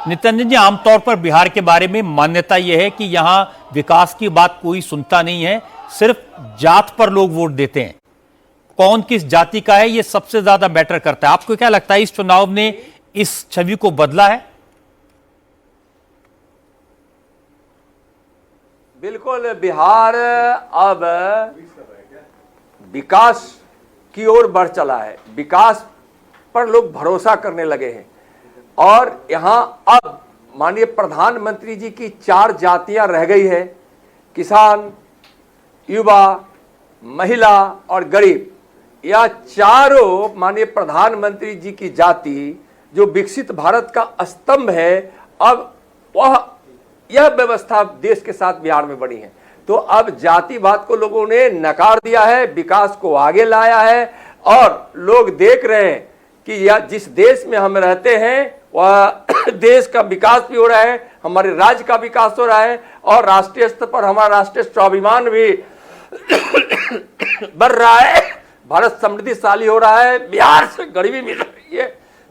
नित्यानंद जी, आमतौर पर बिहार के बारे में मान्यता यह है कि यहाँ विकास की बात कोई सुनता नहीं है, सिर्फ जात पर लोग वोट देते हैं। कौन किस जाति का है ये सबसे ज्यादा मैटर करता है। आपको क्या लगता है इस चुनाव ने इस छवि को बदला है? बिल्कुल, बिहार अब विकास की ओर बढ़ चला है। विकास पर लोग भरोसा करने लगे हैं और यहाँ अब माननीय प्रधानमंत्री जी की 4 जातियां रह गई है, किसान, युवा, महिला और गरीब। यह चारों माननीय प्रधानमंत्री जी की जाति जो विकसित भारत का स्तंभ है, अब यह व्यवस्था देश के साथ बिहार में बनी है। तो अब जातिवाद को लोगों ने नकार दिया है, विकास को आगे लाया है और लोग देख रहे हैं कि यह जिस देश में हम रहते हैं वह देश का विकास भी हो रहा है, हमारे राज्य का विकास हो रहा है और राष्ट्रीय स्तर पर हमारा राष्ट्रीय स्वाभिमान भी बढ़ रहा है, भारत समृद्धिशाली हो रहा है, बिहार से गरीबी मिल रही है।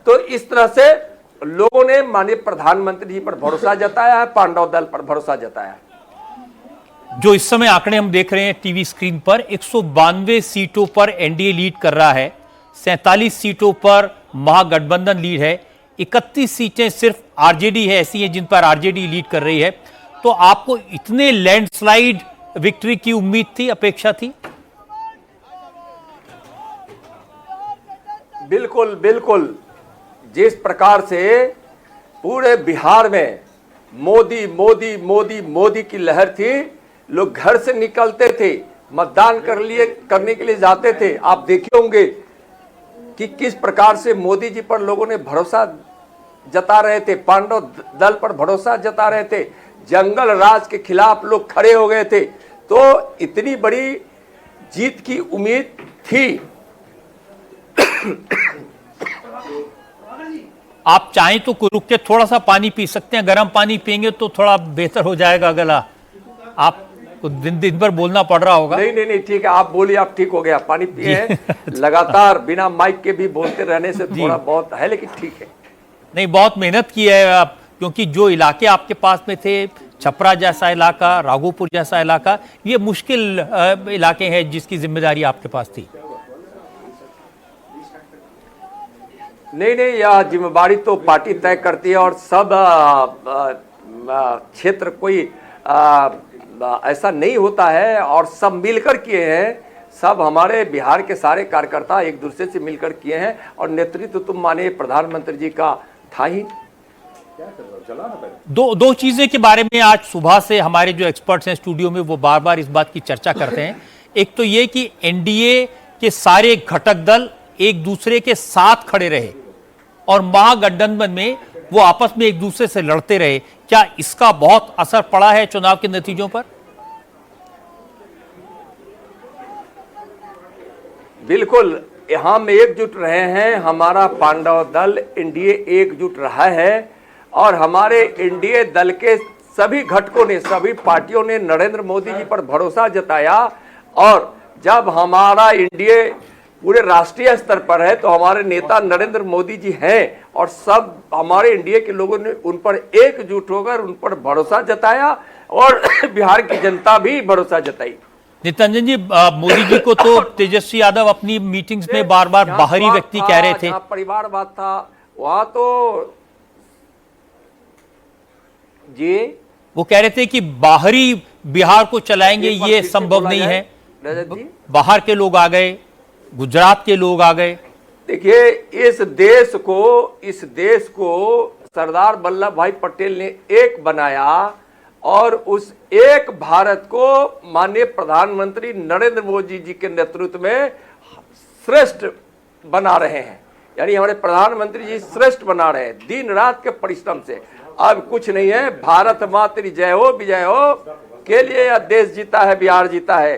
तो इस तरह से लोगों ने माननीय प्रधानमंत्री जी पर भरोसा जताया है, पांडव दल पर भरोसा जताया है। जो इस समय आंकड़े हम देख रहे हैं टीवी स्क्रीन पर, 192 सीटों पर एनडीए लीड कर रहा है, 47 सीटों पर महागठबंधन लीड है, 31 सीटें सिर्फ आरजेडी है ऐसी हैं जिन पर आरजेडी लीड कर रही है। तो आपको इतने लैंडस्लाइड विक्ट्री की उम्मीद थी, अपेक्षा थी? बिल्कुल बिल्कुल, जिस प्रकार से पूरे बिहार में मोदी मोदी मोदी मोदी की लहर थी, लोग घर से निकलते थे, मतदान करने के लिए जाते थे। आप देखे होंगे कि किस प्रकार से मोदी जी पर लोगों ने भरोसा जता रहे थे, पांडव दल पर भरोसा जता रहे थे, जंगल राज के खिलाफ लोग खड़े हो गए थे। तो इतनी बड़ी जीत की उम्मीद थी। आप चाहें तो रुक के थोड़ा सा पानी पी सकते हैं, गर्म पानी पिएंगे तो थोड़ा बेहतर हो जाएगा गला। आप दिन भर बोलना पड़ रहा होगा। नहीं, ठीक है, आप बोलिए, आप ठीक हो गया, पानी पिए हैं। लगातार बिना माइक के भी बोलते रहने से थोड़ा बहुत है, लेकिन ठीक है। नहीं, बहुत मेहनत की है आप, क्योंकि जो इलाके आपके पास में थे, छपरा जैसा इलाका, राघोपुर जैसा इलाका, ये मुश्किल इलाके हैं जिसकी जिम्मेदारी आपके पास थी। नहीं, यह जिम्मेदारी तो पार्टी तय करती है और सब क्षेत्र कोई ऐसा नहीं होता है और सब मिलकर किए हैं। सब हमारे बिहार के सारे कार्यकर्ता एक दूसरे से मिलकर किए हैं और नेतृत्व तुम माननीय प्रधानमंत्री जी का था ही। दो चीजें के बारे में आज सुबह से हमारे जो एक्सपर्ट्स हैं स्टूडियो में वो बार बार इस बात की चर्चा करते हैं। एक तो ये कि एनडीए के सारे घटक दल एक दूसरे के साथ खड़े रहे और महागठबंधन में वो आपस में एक दूसरे से लड़ते रहे। क्या इसका बहुत असर पड़ा है चुनाव के नतीजों पर? बिल्कुल, हम एकजुट रहे हैं, हमारा पांडव दल एनडीए एकजुट रहा है और हमारे एनडीए दल के सभी घटकों ने, सभी पार्टियों ने नरेंद्र मोदी जी पर भरोसा जताया। और जब हमारा एनडीए पूरे राष्ट्रीय स्तर पर है तो हमारे नेता नरेंद्र मोदी जी हैं और सब हमारे एनडीए के लोगों ने उन पर एकजुट होकर उन पर भरोसा जताया और बिहार की जनता भी भरोसा जताई। नित्यानंद जी, मोदी जी को तो तेजस्वी यादव अपनी मीटिंग्स में बार बार बाहरी व्यक्ति कह रहे थे, परिवारवाद था, वहां तो जी वो कह रहे थे कि बाहरी बिहार को चलाएंगे, ये संभव नहीं है। बाहर के लोग आ गए, गुजरात के लोग आ गए। देखिए, इस देश को सरदार वल्लभ भाई पटेल ने एक बनाया और उस एक भारत को माननीय प्रधानमंत्री नरेंद्र मोदी जी के नेतृत्व में श्रेष्ठ बना रहे हैं। यानी हमारे प्रधानमंत्री जी श्रेष्ठ बना रहे हैं दिन रात के परिश्रम से। अब कुछ नहीं है, भारत माँ तेरी जय हो, विजय हो के लिए यह देश जीता है, बिहार जीता है।